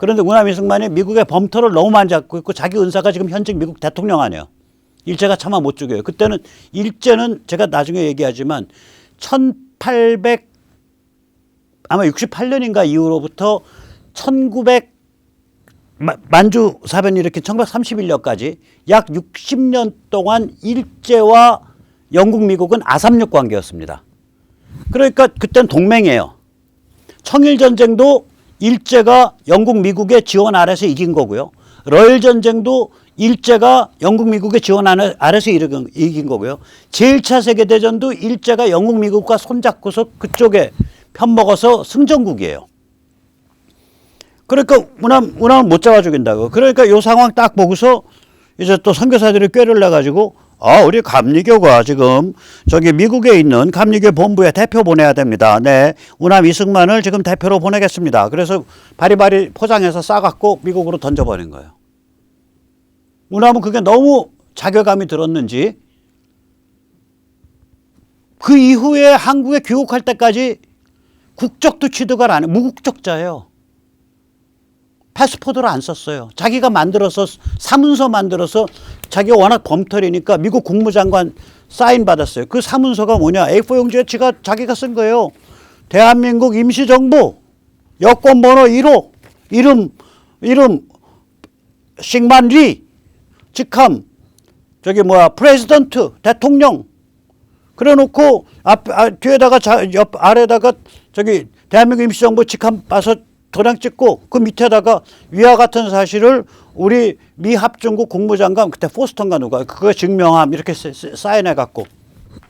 그런데 우남 이승만이 미국의 범터를 너무 많이 잡고 있고 자기 은사가 지금 현직 미국 대통령 아니에요. 일제가 차마 못 죽여요. 그때는 일제는 제가 나중에 얘기하지만 1868년인가 이후로부터 1900 만주 사변이 이렇게 1931년까지 약 60년 동안 일제와 영국, 미국은 아삼육 관계였습니다. 그러니까 그때는 동맹이에요. 청일전쟁도 일제가 영국, 미국의 지원 아래서 이긴 거고요. 러일전쟁도 일제가 영국, 미국의 지원 아래서 이긴 거고요. 제1차 세계대전도 일제가 영국, 미국과 손잡고서 그쪽에 편먹어서 승전국이에요. 그러니까 운함을 못 잡아 죽인다고. 그러니까 이 상황 딱 보고서 이제 또 선교사들이 꾀를 내가지고 우리 감리교가 지금 저기 미국에 있는 감리교 본부에 대표 보내야 됩니다. 네, 운함 이승만을 지금 대표로 보내겠습니다. 그래서 바리바리 포장해서 싸갖고 미국으로 던져버린 거예요. 운함은 그게 너무 자괴감이 들었는지 그 이후에 한국에 귀국할 때까지 국적도 취득을 안 해. 무국적자예요. 패스포드를 안 썼어요. 자기가 만들어서 사문서 만들어서 자기가 워낙 범털이니까 미국 국무장관 사인 받았어요. 그 사문서가 뭐냐? A4 용지에 자기가 쓴 거예요. 대한민국 임시정부 여권번호 1호 이름 싱만리 직함 프레지던트 대통령 그래 놓고 뒤에다가 아래다가 대한민국 임시정부 직함 봐서 도장 찍고 그 밑에다가 위와 같은 사실을 우리 미 합중국 국무장관 그때 포스턴가 누가 그거 증명함 이렇게 사인해 갖고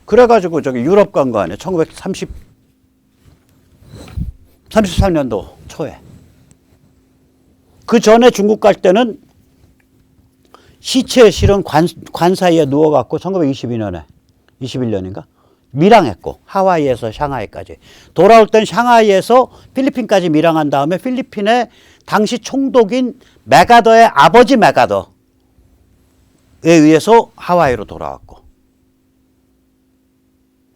그래가지고 유럽 간 거 아니에요. 1933년도 초에. 그 전에 중국 갈 때는 시체에 실은 관 사이에 누워갖고 1922년에 21년인가 밀항했고 하와이에서 샹하이까지 돌아올 땐 샹하이에서 필리핀까지 밀항한 다음에 필리핀의 당시 총독인 메가더의 아버지 메가더에 의해서 하와이로 돌아왔고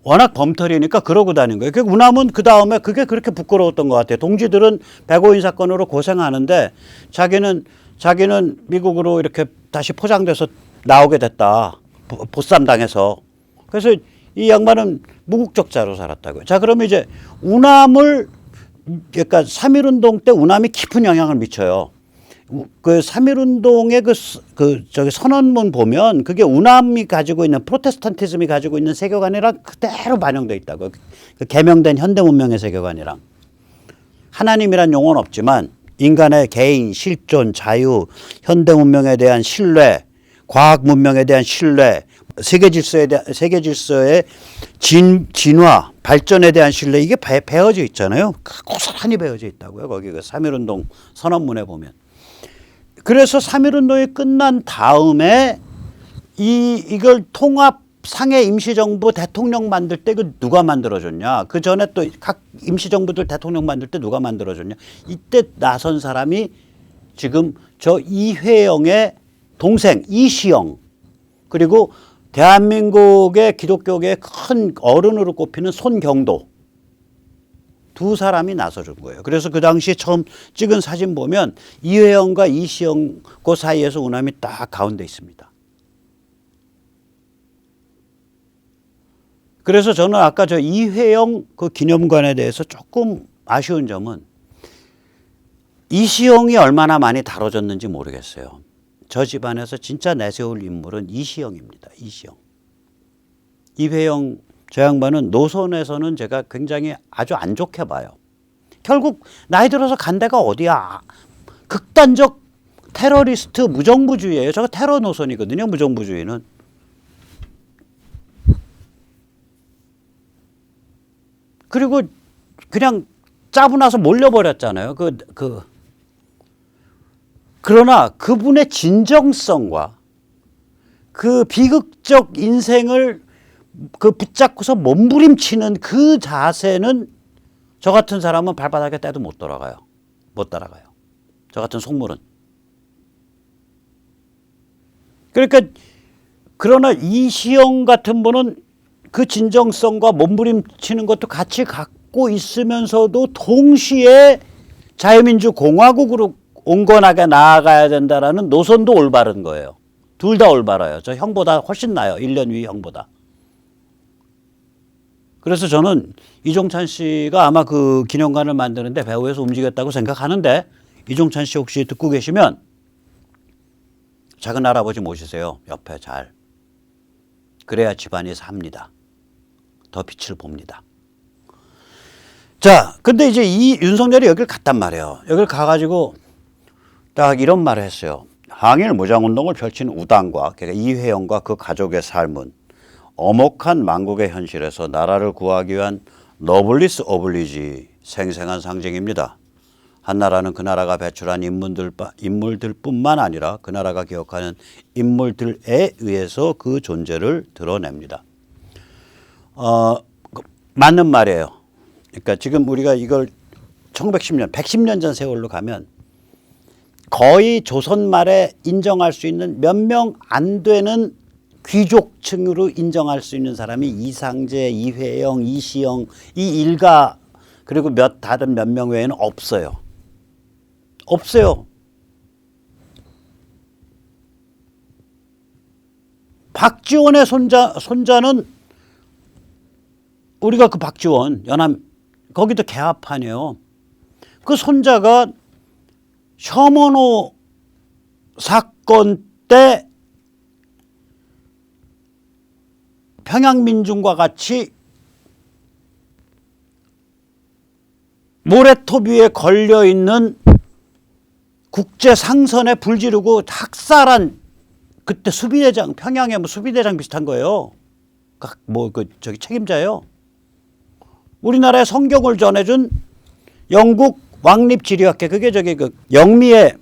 워낙 범털이니까 그러고 다닌 거예요. 운함은 그 다음에 그게 그렇게 부끄러웠던 것 같아요. 동지들은 백오인 사건으로 고생하는데 자기는 미국으로 이렇게 다시 포장돼서 나오게 됐다. 보쌈당해서. 그래서 이 양반은 무국적자로 살았다고요. 자, 그러면 이제 운함을, 그러니까 3.1운동 때 운함이 깊은 영향을 미쳐요. 그 3.1운동의 선언문 보면 그게 운함이 가지고 있는 프로테스탄티즘이 가지고 있는 세계관이랑 그대로 반영되어 있다고요. 그 개명된 현대 문명의 세계관이랑. 하나님이란 용어는 없지만 인간의 개인, 실존, 자유, 현대 문명에 대한 신뢰, 과학 문명에 대한 신뢰, 세계 질서의 진화, 발전에 대한 신뢰 이게 배어져 있잖아요. 고스란히 배어져 있다고요. 거기 그 3.1운동 선언문에 보면. 그래서 3.1운동이 끝난 다음에 이걸 통합 상해 임시정부 대통령 만들 때 그 누가 만들어줬냐. 그 전에 또 각 임시정부들 대통령 만들 때 누가 만들어줬냐. 이때 나선 사람이 지금 저 이회영의 동생 이시영 그리고 대한민국의 기독교계의 큰 어른으로 꼽히는 손경도 두 사람이 나서준 거예요. 그래서 그 당시에 처음 찍은 사진 보면 이회영과 이시영 그 사이에서 운함이 딱 가운데 있습니다. 그래서 저는 아까 저 이회영 그 기념관에 대해서 조금 아쉬운 점은 이시영이 얼마나 많이 다뤄졌는지 모르겠어요. 저 집안에서 진짜 내세울 인물은 이시영입니다. 이시영. 이회영 저 양반은 노선에서는 제가 굉장히 아주 안 좋게 봐요. 결국 나이 들어서 간 데가 어디야. 극단적 테러리스트 무정부주의예요. 저거 테러 노선이거든요. 무정부주의는. 그리고 그냥 짜부나서 몰려버렸잖아요. 그러나 그분의 진정성과 그 비극적 인생을 붙잡고서 몸부림치는 그 자세는 저 같은 사람은 발바닥에 떼도 못 따라가요. 저 같은 속물은. 그러나 이시영 같은 분은 그 진정성과 몸부림치는 것도 같이 갖고 있으면서도 동시에 자유민주공화국으로 온건하게 나아가야 된다라는 노선도 올바른 거예요. 둘 다 올바라요. 저 형보다 훨씬 나아요. 1년 위 형보다. 그래서 저는 이종찬 씨가 아마 그 기념관을 만드는데 배후에서 움직였다고 생각하는데, 이종찬 씨 혹시 듣고 계시면 작은 할아버지 모시세요. 옆에 잘. 그래야 집안이 삽니다. 더 빛을 봅니다. 자, 근데 이제 이 윤석열이 여길 갔단 말이에요. 여길 가가지고 딱 이런 말을 했어요. 항일 무장운동을 펼친 우당과, 그러니까 이회영과 그 가족의 삶은 엄혹한 만국의 현실에서 나라를 구하기 위한 너블리스 오블리지, 생생한 상징입니다. 한 나라는 그 나라가 배출한 인물들뿐만 아니라 그 나라가 기억하는 인물들에 의해서 그 존재를 드러냅니다. 맞는 말이에요. 그러니까 지금 우리가 이걸 1910년, 110년 전 세월로 가면 거의 조선 말에 인정할 수 있는 몇 명 안 되는 귀족층으로 인정할 수 있는 사람이 이상제, 이회영, 이시영, 이 일가, 그리고 다른 몇 명 외에는 없어요. 없어요. 박지원의 손자는 우리가 그 박지원 거기도 개화판이에요. 그 손자가 셔먼호 사건 때 평양민중과 같이 모래톱 위에 걸려있는 국제 상선에 불 지르고 학살한, 그때 수비대장, 평양의 뭐 수비대장 비슷한 거예요. 저기 책임자예요. 우리나라에 성경을 전해준 영국 왕립지리학회, 그게 영미의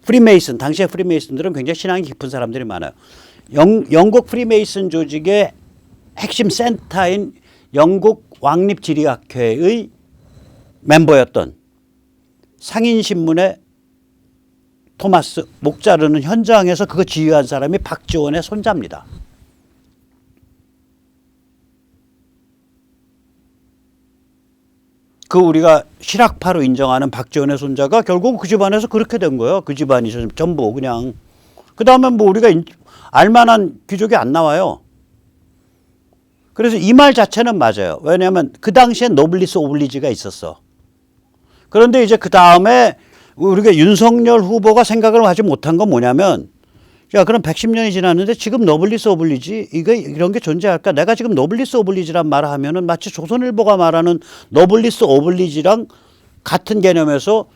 프리메이슨, 당시의 프리메이슨들은 굉장히 신앙이 깊은 사람들이 많아요. 영국 프리메이슨 조직의 핵심 센터인 영국 왕립지리학회의 멤버였던 상인신문의 토마스 목자르는 현장에서 그거 지휘한 사람이 박지원의 손자입니다. 그 우리가 실학파로 인정하는 박지원의 손자가 결국 그 집안에서 그렇게 된 거예요. 그 집안이 전부 그냥. 그 다음에 뭐 우리가 알만한 귀족이 안 나와요. 그래서 이 말 자체는 맞아요. 왜냐하면 그 당시에 노블리스 오블리지가 있었어. 그런데 이제 그 다음에 우리가 윤석열 후보가 생각을 하지 못한 건 뭐냐면, 야, 그럼 110년이 지났는데 지금 노블리스 오블리지 이런 게 존재할까? 내가 지금 노블리스 오블리지란 말을 하면은 마치 조선일보가 말하는 노블리스 오블리지랑 같은 개념에서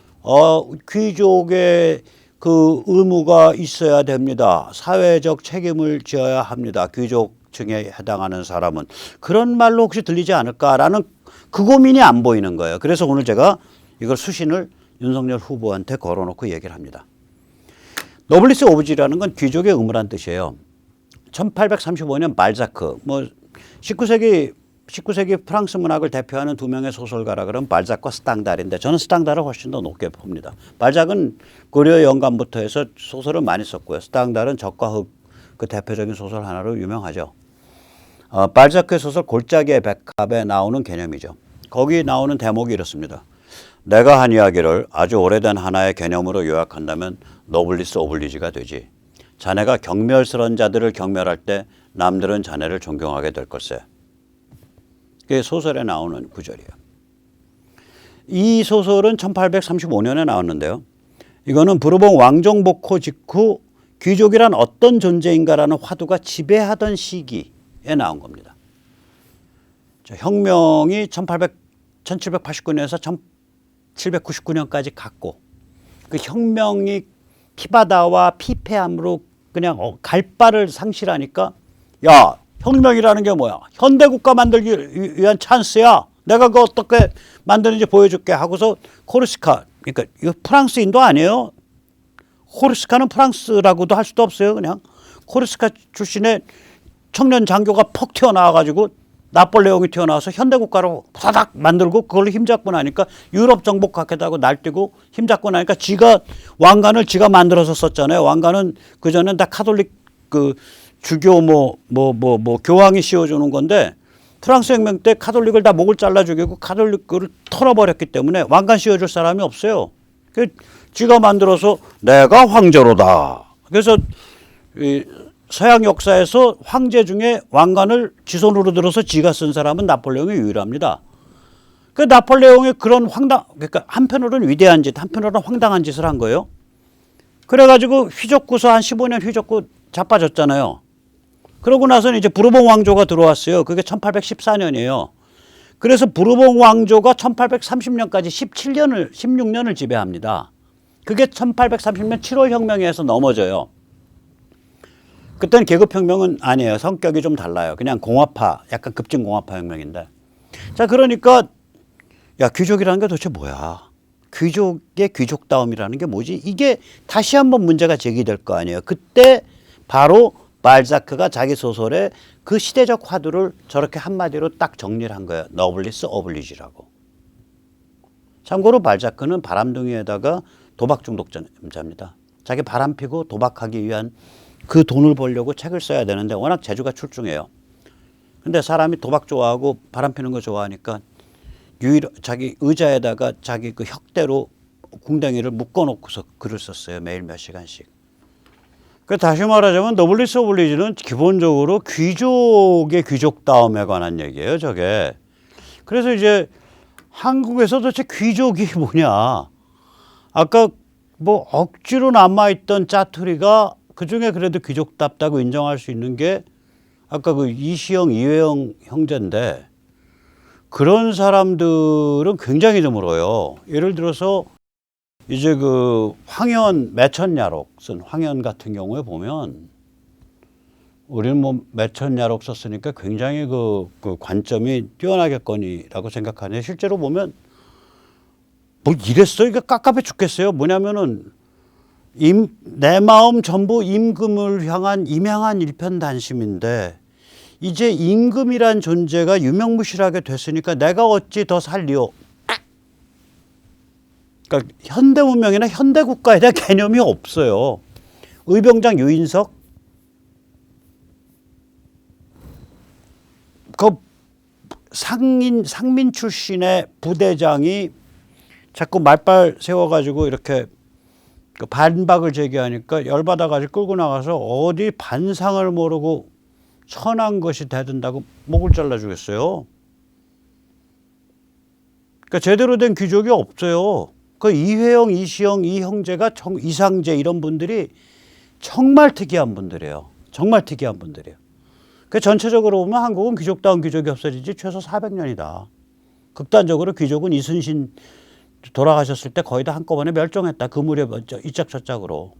귀족의 그 의무가 있어야 됩니다. 사회적 책임을 지어야 합니다. 귀족층에 해당하는 사람은 그런 말로 혹시 들리지 않을까라는 그 고민이 안 보이는 거예요. 그래서 오늘 제가 이걸 수신을 윤석열 후보한테 걸어놓고 얘기를 합니다. 노블리스 오브지라는 건 귀족의 의무란 뜻이에요. 1835년 발자크, 19세기 프랑스 문학을 대표하는 두 명의 소설가라 그러면 발자크와 스탕달인데, 저는 스탕달을 훨씬 더 높게 봅니다. 발자크는 고려 영감부터 해서 소설을 많이 썼고요. 스탕달은 적과 흑, 그 대표적인 소설 하나로 유명하죠. 발자크의 소설 골짜기의 백합에 나오는 개념이죠. 거기 나오는 대목이 이렇습니다. 내가 한 이야기를 아주 오래된 하나의 개념으로 요약한다면 노블리스 오블리지가 되지. 자네가 경멸스러운 자들을 경멸할 때 남들은 자네를 존경하게 될 걸세. 그게 소설에 나오는 구절이에요. 이 소설은 1835년에 나왔는데요. 이거는 부르봉 왕정복호 직후 귀족이란 어떤 존재인가라는 화두가 지배하던 시기에 나온 겁니다. 혁명이 1789년에서 1799년까지 갔고, 그 혁명이 피바다와 피폐함으로 그냥 갈바를 상실하니까, 야, 혁명이라는 게 뭐야? 현대국가 만들기 위한 찬스야. 내가 그거 어떻게 만드는지 보여줄게 하고서 코르시카, 그러니까 이거 프랑스인도 아니에요. 코르시카는 프랑스라고도 할 수도 없어요. 그냥 코르시카 출신의 청년 장교가 퍽 튀어나와가지고 나폴레옹이 튀어나와서 현대국가로 사닥 만들고 그걸로 힘잡고 나니까 유럽 정복하겠다고 하고 날뛰고 힘잡고 나니까 왕관을 지가 만들어서 썼잖아요. 왕관은 그전엔 다 카톨릭 그 주교 교황이 씌워주는 건데, 프랑스 혁명 때 카톨릭을 다 목을 잘라 죽이고 카톨릭을 털어버렸기 때문에 왕관 씌워줄 사람이 없어요. 지가 만들어서 내가 황제로다. 그래서 이 서양 역사에서 황제 중에 왕관을 지손으로 들어서 지가 쓴 사람은 나폴레옹이 유일합니다. 그 나폴레옹의 그런 그러니까 한편으로는 위대한 짓, 한편으로는 황당한 짓을 한 거예요. 그래가지고 휘젓고서 한 15년 휘젓고 자빠졌잖아요. 그러고 나서는 이제 부르봉 왕조가 들어왔어요. 그게 1814년이에요. 그래서 부르봉 왕조가 1830년까지 16년을 지배합니다. 그게 1830년 7월 혁명에서 넘어져요. 그때는 계급혁명은 아니에요. 성격이 좀 달라요. 그냥 공화파, 약간 급진공화파 혁명인데. 자, 그러니까 야, 귀족이라는 게 도대체 뭐야? 귀족의 귀족다움이라는 게 뭐지? 이게 다시 한번 문제가 제기될 거 아니에요. 그때 바로 발자크가 자기 소설에 그 시대적 화두를 저렇게 한마디로 딱 정리를 한 거예요. 너블리스 오블리지라고. 참고로 발자크는 바람둥이에다가 도박 중독자입니다. 자기 바람 피고 도박하기 위한 그 돈을 벌려고 책을 써야 되는데 워낙 재주가 출중해요. 근데 사람이 도박 좋아하고 바람 피는 거 좋아하니까 자기 의자에다가 자기 그 혁대로 궁뎅이를 묶어놓고서 글을 썼어요. 매일 몇 시간씩. 그 다시 말하자면 너블리스 오블리지는 기본적으로 귀족의 귀족다움에 관한 얘기예요. 저게. 그래서 이제 한국에서 도대체 귀족이 뭐냐. 아까 뭐 억지로 남아있던 짜투리가 그중에 그래도 귀족답다고 인정할 수 있는 게 아까 그 이시영, 이회영 형제인데 그런 사람들은 굉장히 드물어요. 예를 들어서 이제 그 황현 매천야록 쓴 황현 같은 경우에 보면 우리는 뭐 매천야록 썼으니까 굉장히 그 관점이 뛰어나겠거니라고 생각하는데 실제로 보면 뭐 이랬어? 이게 깝깝해 죽겠어요. 뭐냐면은 내 마음 전부 임금을 향한 임양한 일편단심인데 이제 임금이란 존재가 유명무실하게 됐으니까 내가 어찌 더 살리오. 그러니까 현대 문명이나 현대 국가에 대한 개념이 없어요. 의병장 유인석 그 상민 출신의 부대장이 자꾸 말빨 세워가지고 이렇게 그 반박을 제기하니까 열받아가지고 끌고 나가서 어디 반상을 모르고 천한 것이 대든다고 목을 잘라주겠어요. 그러니까 제대로 된 귀족이 없어요. 그 이회영, 이시영, 이 형제가 이상재 이런 분들이 정말 특이한 분들이에요. 정말 특이한 분들이에요. 그 전체적으로 보면 한국은 귀족다운 귀족이 없어지지 최소 400년이다. 극단적으로 귀족은 이순신 돌아가셨을 때 거의 다 한꺼번에 멸종했다. 그 무렵 이짝 저짝으로.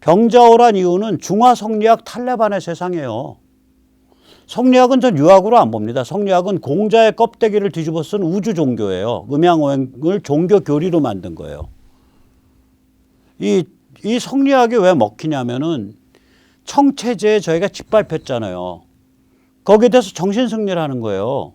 병자호란 이유는 중화 성리학 탈레반의 세상이에요. 성리학은 전 유학으로 안 봅니다. 성리학은 공자의 껍데기를 뒤집어 쓴 우주 종교예요. 음양오행을 종교 교리로 만든 거예요. 이 성리학이 왜 먹히냐면은 청체제에 저희가 짓밟혔잖아요. 거기에 대해서 정신승리를 하는 거예요.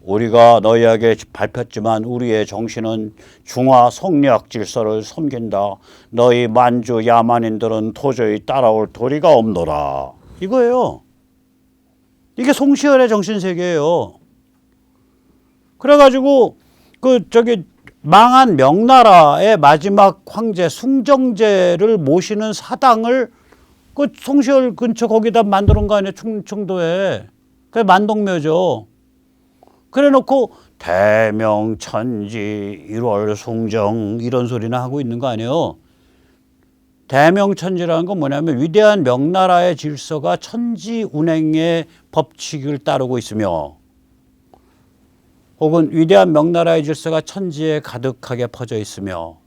우리가 너희에게 밟혔지만 우리의 정신은 중화 성리학 질서를 섬긴다. 너희 만주 야만인들은 도저히 따라올 도리가 없노라. 이거예요. 이게 송시열의 정신세계예요. 그래가지고 망한 명나라의 마지막 황제 숭정제를 모시는 사당을 그 송시열 근처 거기다 만들어 놓은 거 아니에요. 충청도에. 그게 만동묘죠. 그래 놓고 대명천지 1월 숭정 이런 소리나 하고 있는 거 아니에요. 대명천지라는 건 뭐냐면 위대한 명나라의 질서가 천지 운행의 법칙을 따르고 있으며 혹은 위대한 명나라의 질서가 천지에 가득하게 퍼져 있으며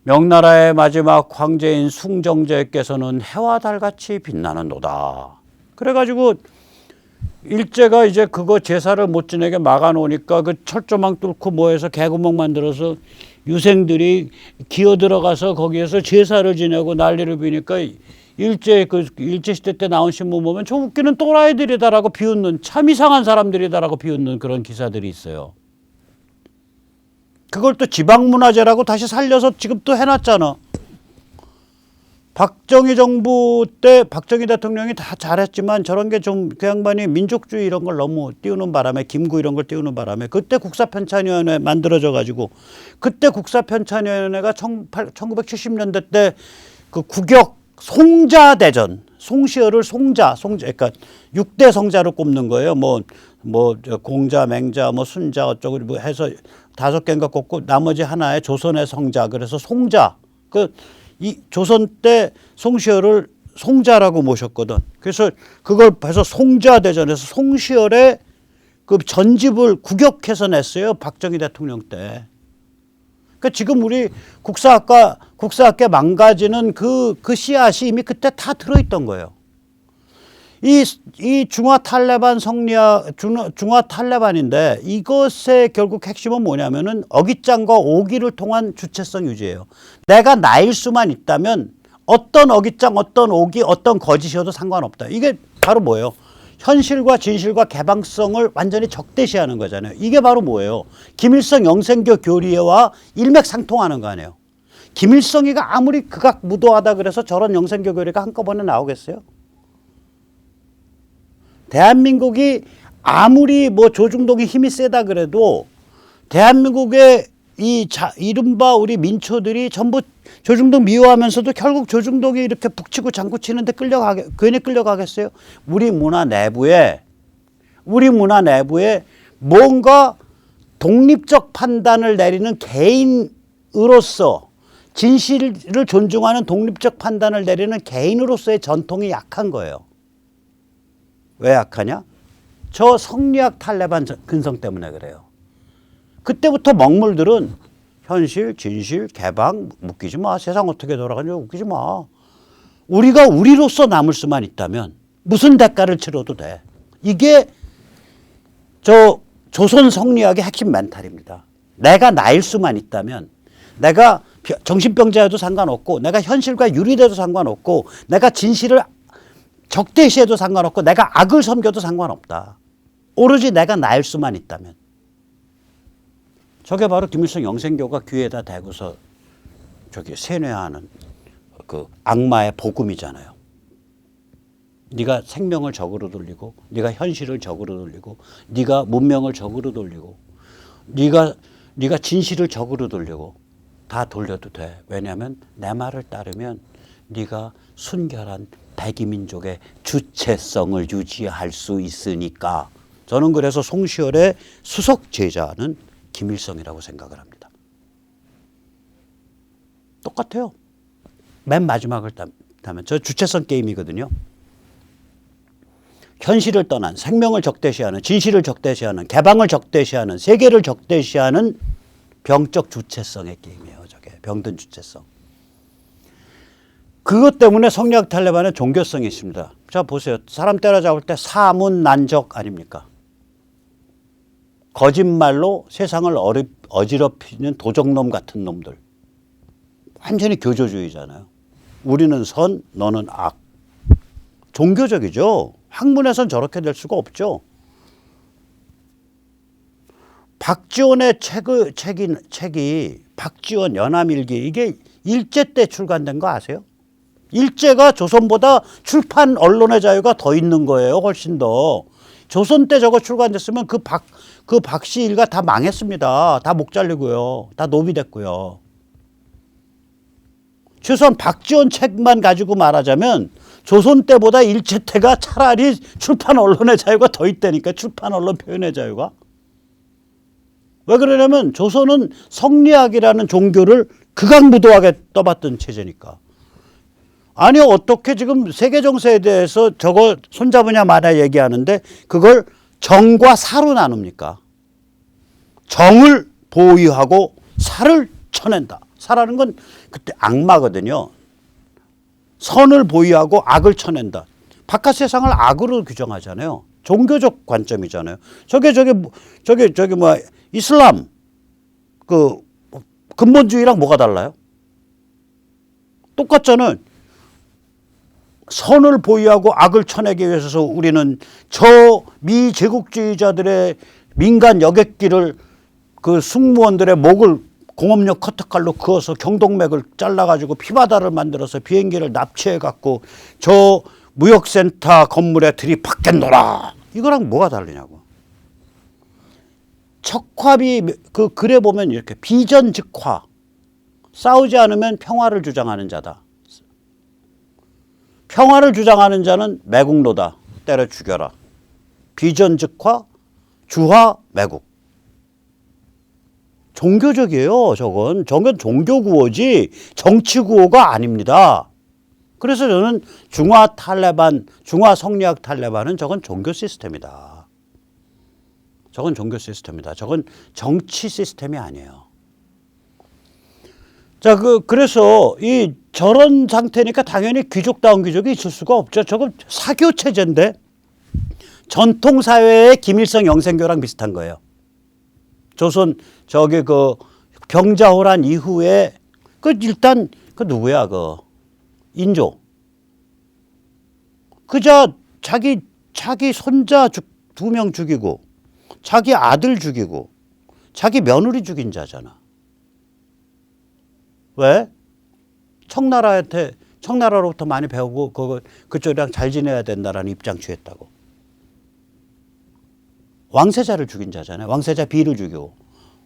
명나라의 마지막 황제인 숭정제께서는 해와 달같이 빛나는도다. 그래가지고 일제가 이제 그거 제사를 못 지내게 막아놓으니까 그 철조망 뚫고 뭐해서 개구멍 만들어서 유생들이 기어 들어가서 거기에서 제사를 지내고 난리를 비니까 일제시대 때 나온 신문 보면 저 웃기는 또라이들이다라고 비웃는 참 이상한 사람들이다라고 비웃는 그런 기사들이 있어요. 그걸 또 지방문화재라고 다시 살려서 지금 또 해놨잖아. 박정희 정부 때 박정희 대통령이 다 잘했지만 저런 게 좀 그 양반이 민족주의 이런 걸 너무 띄우는 바람에 김구 이런 걸 띄우는 바람에 그때 국사편찬위원회 만들어져 가지고 그때 국사편찬위원회가 1970년대 때 그 국역 송자대전 송시열을 송자 그러니까 6대 성자로 꼽는 거예요. 뭐 공자, 맹자, 뭐 순자 어쩌고 뭐 해서 5개인가 꼽고 나머지 하나에 조선의 성자 그래서 송자 이 조선 때 송시열을 송자라고 모셨거든. 그래서 그걸 해서 송자대전에서 송시열의 그 전집을 국역해서 냈어요. 박정희 대통령 때. 그러니까 지금 우리 국사학계 망가지는 그 씨앗이 이미 그때 다 들어있던 거예요. 이 중화 탈레반 중화 탈레반인데 이것의 결국 핵심은 뭐냐면은 어깃장과 오기를 통한 주체성 유지예요. 내가 나일 수만 있다면 어떤 어깃장, 어떤 오기, 어떤 거짓이어도 상관없다. 이게 바로 뭐예요? 현실과 진실과 개방성을 완전히 적대시하는 거잖아요. 이게 바로 뭐예요? 김일성 영생교 교리와 일맥상통하는 거 아니에요. 김일성이가 아무리 극악무도하다 그래서 저런 영생교 교리가 한꺼번에 나오겠어요? 대한민국이 아무리 뭐 조중동이 힘이 세다 그래도 대한민국의 이른바 우리 민초들이 전부 조중동 미워하면서도 결국 조중동이 이렇게 북치고 장구치는데 괜히 끌려가겠어요? 우리 문화 내부에 뭔가 독립적 판단을 내리는 개인으로서 진실을 존중하는 독립적 판단을 내리는 개인으로서의 전통이 약한 거예요. 왜 약하냐? 저 성리학 탈레반 근성 때문에 그래요. 그때부터 먹물들은 현실, 진실, 개방 웃기지 마. 세상 어떻게 돌아가냐 웃기지 마. 우리가 우리로서 남을 수만 있다면 무슨 대가를 치러도 돼. 이게 저 조선 성리학의 핵심 멘탈입니다. 내가 나일 수만 있다면 내가 정신병자여도 상관없고 내가 현실과 유리돼도 상관없고 내가 진실을 적대시해도 상관없고 내가 악을 섬겨도 상관없다. 오로지 내가 나일 수만 있다면. 저게 바로 김일성 영생교가 귀에다 대고서 저기 세뇌하는 그 악마의 복음이잖아요. 네가 생명을 적으로 돌리고 네가 현실을 적으로 돌리고 네가 문명을 적으로 돌리고 네가 진실을 적으로 돌리고 다 돌려도 돼. 왜냐하면 내 말을 따르면 네가 순결한 백이민족의 주체성을 유지할 수 있으니까. 저는 그래서 송시열의 수석 제자는 김일성이라고 생각을 합니다. 똑같아요. 맨 마지막을 따면 저 주체성 게임이거든요. 현실을 떠난 생명을 적대시하는 진실을 적대시하는 개방을 적대시하는 세계를 적대시하는 병적 주체성의 게임이에요. 저게 병든 주체성. 그것 때문에 성리학 탈레반의 종교성이 있습니다. 자 보세요. 사람 때려잡을 때 사문난적 아닙니까? 거짓말로 세상을 어지럽히는 도적놈 같은 놈들. 완전히 교조주의잖아요. 우리는 선, 너는 악. 종교적이죠. 학문에선 저렇게 될 수가 없죠. 박지원의 책이 박지원 연암일기 이게 일제 때 출간된 거 아세요? 일제가 조선보다 출판 언론의 자유가 더 있는 거예요. 훨씬 더. 조선 때 저거 출간됐으면 그 박씨 일가 다 망했습니다. 다 목 잘리고요. 다 노비됐고요. 최소한 박지원 책만 가지고 말하자면 조선 때보다 일제 때가 차라리 출판 언론의 자유가 더 있다니까. 출판 언론 표현의 자유가. 왜 그러냐면 조선은 성리학이라는 종교를 극악무도하게 떠받던 체제니까. 아니 어떻게 지금 세계 정세에 대해서 저거 손잡으냐 마냐 얘기하는데 그걸 정과 사로 나눕니까? 정을 보유하고 사를 쳐낸다. 사라는 건 그때 악마거든요. 선을 보유하고 악을 쳐낸다. 바깥 세상을 악으로 규정하잖아요. 종교적 관점이잖아요. 저게 이슬람 그 근본주의랑 뭐가 달라요? 똑같잖아요. 선을 보유하고 악을 쳐내기 위해서 우리는 저 미제국주의자들의 민간 여객기를 그 승무원들의 목을 공업용 커터칼로 그어서 경동맥을 잘라가지고 피바다를 만들어서 비행기를 납치해갖고 저 무역센터 건물에 들이박겠노라. 이거랑 뭐가 다르냐고. 척화비 그 글에 보면 이렇게 비전즉화. 싸우지 않으면 평화를 주장하는 자다. 평화를 주장하는 자는 매국노다. 때려 죽여라. 비전즉화, 주화, 매국. 종교적이에요. 저건 종교구호지 정치구호가 아닙니다. 그래서 저는 중화 성리학 탈레반은 저건 종교 시스템이다. 저건 종교 시스템이다. 저건 정치 시스템이 아니에요. 자, 그래서 저런 상태니까 당연히 귀족다운 귀족이 있을 수가 없죠. 저건 사교 체제인데 전통 사회의 김일성 영생교랑 비슷한 거예요. 조선 병자호란 이후에 일단 누구야 인조 자기 손자 2명 죽이고 자기 아들 죽이고 자기 며느리 죽인 자잖아. 왜? 청나라로부터 많이 배우고 그쪽이랑 잘 지내야 된다라는 입장 취했다고. 왕세자를 죽인 자잖아요. 왕세자 비를 죽이고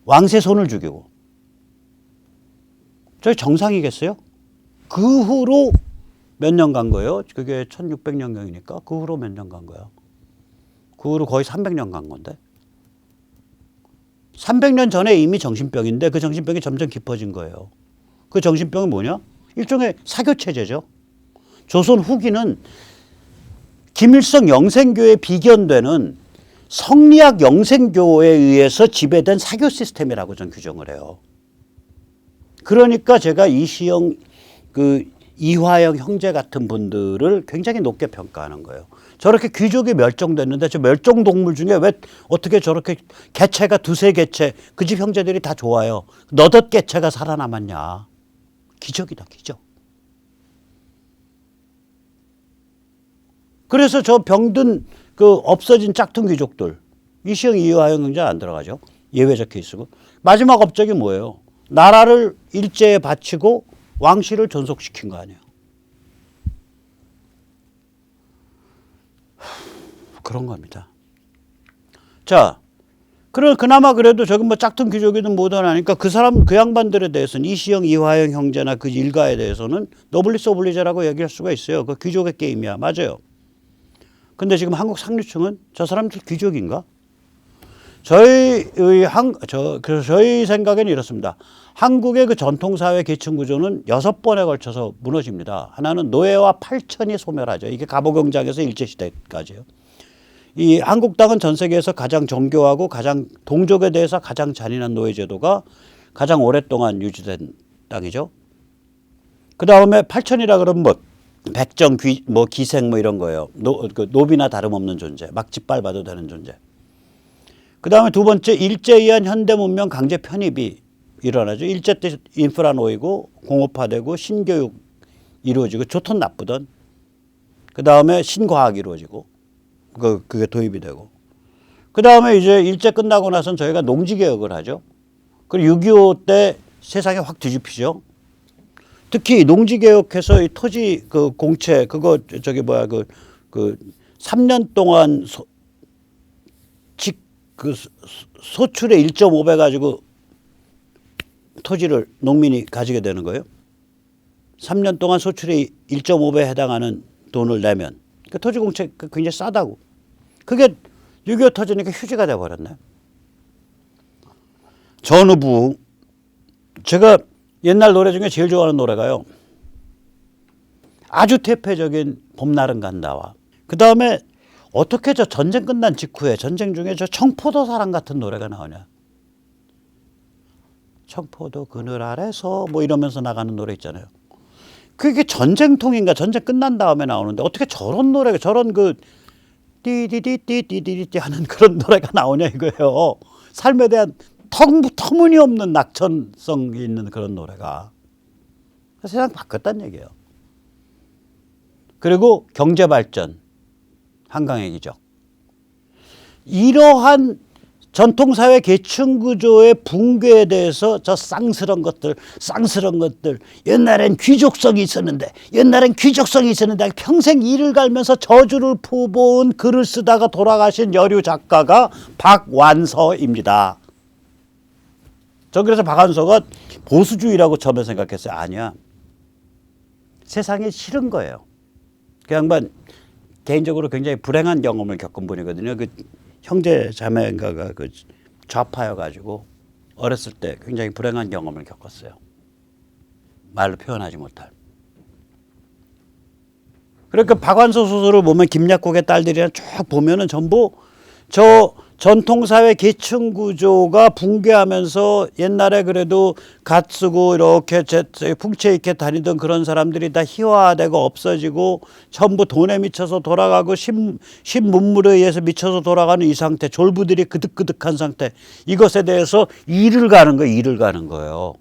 왕세손을 죽이고. 저게 정상이겠어요? 그 후로 몇 년 간 거예요? 그게 1600년경이니까 그 후로 몇 년 간 거야? 그 후로 거의 300년 간 건데. 300년 전에 이미 정신병인데 그 정신병이 점점 깊어진 거예요. 그 정신병은 뭐냐? 일종의 사교체제죠. 조선 후기는 김일성 영생교에 비견되는 성리학 영생교에 의해서 지배된 사교 시스템이라고 저는 규정을 해요. 그러니까 제가 이시영 이화영 형제 같은 분들을 굉장히 높게 평가하는 거예요. 저렇게 귀족이 멸종됐는데 저 멸종동물 중에 왜 어떻게 저렇게 개체가 2-3개체 그 집 형제들이 다 좋아요. 너덧 개체가 살아남았냐. 기적이다, 기적. 그래서 저 병든 없어진 짝퉁 귀족들 이시영 이화영 형제 안 들어가죠. 예외적 케이스고. 마지막 업적이 뭐예요? 나라를 일제에 바치고 왕실을 존속시킨 거 아니에요. 그런 겁니다. 자, 그나마 그래도 저건 짝퉁 귀족이든 뭐든 하니까 그 양반들에 대해서는 이시영 이화영 형제나 그 일가에 대해서는 노블리스 오블리제라고 얘기할 수가 있어요. 그 귀족의 게임이야. 맞아요. 근데 지금 한국 상류층은 저 사람들 귀족인가? 저희 생각에는 이렇습니다. 한국의 그 전통사회 계층 구조는 6번에 걸쳐서 무너집니다. 하나는 노예와 팔천이 소멸하죠. 이게 갑오경장에서 일제시대까지요. 이 한국당은 전 세계에서 가장 정교하고 가장 동족에 대해서 가장 잔인한 노예제도가 가장 오랫동안 유지된 땅이죠. 그 다음에 팔천이라 그러면 백정, 기생 이런 거예요. 노비나 다름없는 존재. 막 짓밟아도 되는 존재. 그 다음에 두 번째 일제에 의한 현대문명 강제 편입이 일어나죠. 일제 때 인프라 놓이고 공업화되고 신교육 이루어지고 좋든 나쁘든. 그 다음에 신과학이 이루어지고 그게 도입이 되고. 그 다음에 이제 일제 끝나고 나선 저희가 농지개혁을 하죠. 그리고 6.25 때 세상이 확 뒤집히죠. 특히 농지개혁해서 이 토지 공채 3년 동안 소출의 1.5배 가지고 토지를 농민이 가지게 되는 거예요. 3년 동안 소출의 1.5배에 해당하는 돈을 내면. 그 토지 공채 굉장히 싸다고. 그게 6.25 터지니까 휴지가 돼버렸네. 전후부. 제가 옛날 노래 중에 제일 좋아하는 노래가요. 아주 대표적인 봄날은 간다와. 그 다음에 어떻게 저 전쟁 끝난 직후에 전쟁 중에 저 청포도 사랑 같은 노래가 나오냐. 청포도 그늘 아래서 이러면서 나가는 노래 있잖아요. 그게 전쟁통인가 전쟁 끝난 다음에 나오는데 어떻게 저런 노래가 저런 띠디디띠디디디 하는 그런 노래가 나오냐 이거예요. 삶에 대한 터무니없는 낙천성이 있는 그런 노래가. 세상 바뀌었다는 얘기예요. 그리고 경제발전, 한강의 기적. 이러한 전통사회 계층구조의 붕괴에 대해서 저 쌍스러운 것들 옛날엔 귀족성이 있었는데 평생 이를 갈면서 저주를 퍼부은 글을 쓰다가 돌아가신 여류 작가가 박완서입니다. 저 그래서 박완서가 보수주의라고 처음에 생각했어요. 아니야. 세상이 싫은 거예요. 그 양반 개인적으로 굉장히 불행한 경험을 겪은 분이거든요. 그 형제 자매인가가 그 좌파여가지고 어렸을 때 굉장히 불행한 경험을 겪었어요. 말로 표현하지 못할. 그러니까 박완서 소설을 보면 김약국의 딸들이랑 쭉 보면은 전부 저 전통사회 계층 구조가 붕괴하면서 옛날에 그래도 갓 쓰고 이렇게 풍채 있게 다니던 그런 사람들이 다 희화화되고 없어지고 전부 돈에 미쳐서 돌아가고 신문물에 의해서 미쳐서 돌아가는 이 상태, 졸부들이 그득그득한 상태, 이것에 대해서 일을 가는 거예요.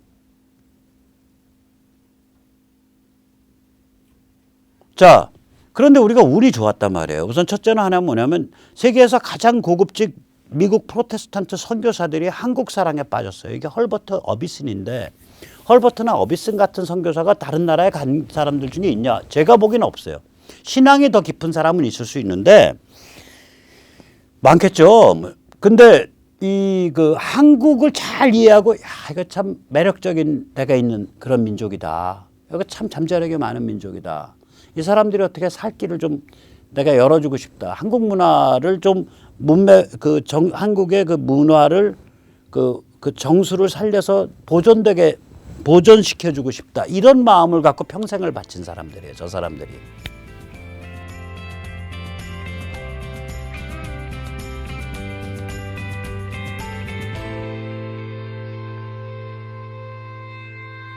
자, 그런데 우리가 운이 좋았단 말이에요. 우선 첫째는 하나 뭐냐면 세계에서 가장 고급직 미국 프로테스탄트 선교사들이 한국 사랑에 빠졌어요. 이게 헐버트 어비슨인데, 헐버트나 어비슨 같은 선교사가 다른 나라에 간 사람들 중에 있냐? 제가 보기는 없어요. 신앙이 더 깊은 사람은 있을 수 있는데 많겠죠. 근데 이 그 한국을 잘 이해하고, 야, 이거 참 매력적인 데가 있는 그런 민족이다. 이거 참 잠재력이 많은 민족이다. 이 사람들이 어떻게 살 길을 좀 내가 열어주고 싶다. 한국 문화를 좀 한국의 그 문화를 그 정수를 살려서 보존시켜주고 싶다. 이런 마음을 갖고 평생을 바친 사람들이에요. 저 사람들이.